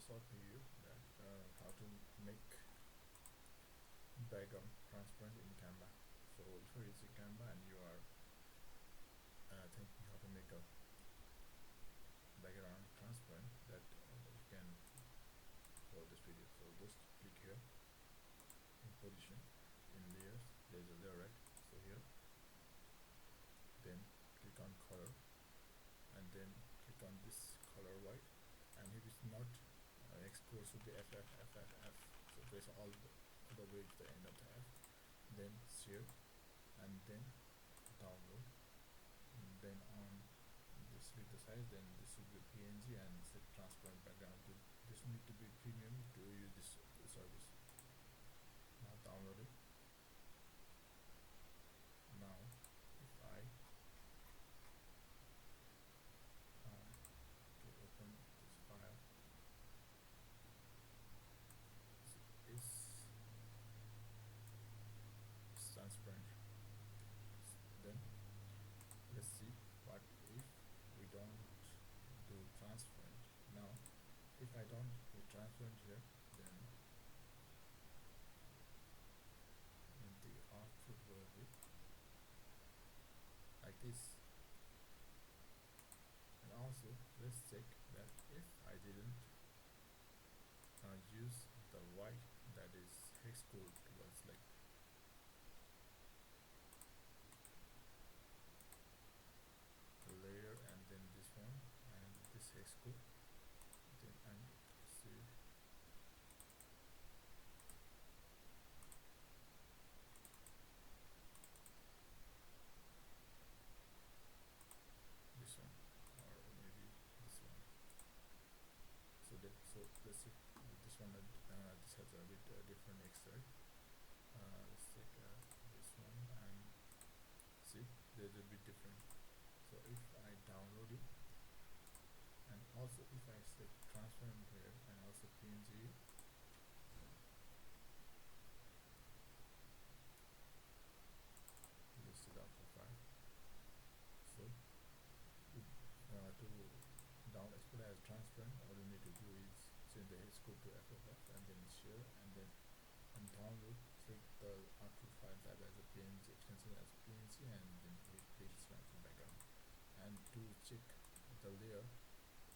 short video that how to make background transparent in Canva. So if you're using Canva and you are thinking how to make a background transparent, that you can follow this video. So just click here in position, in layers, there's a layer, right? So here, then click on color, and then click on this color white, and if it's not export, should be FFFFF. So press all the way to the end of the F, then share, and then download, and then on this with the size, then this should be PNG and set transparent background. This need to be premium to use this service. Now download it. Now if I to open this file, is transparent. Then let's see what if we don't do transparent. Now if I don't do transparent here, then the output will be like this. And also let's check that if I didn't use the white, that is hex code towards like layer, and then this one and this hex code, then and see this one, or maybe this one. So let's see this one. This has a bit different extract. Let's take this one and see there's a bit different. So if I download it, and also if I select transparent here and also PNG, this is our profile. So to down export as transparent, all you need to do is change the hex code to FFF, and then share, and then download, select the output file type as a PNG, extension as PNG, and then click transparent background. And to check the layer,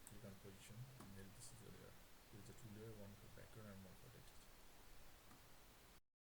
click on position, and then this is the layer. There is a two layer, one for background and one for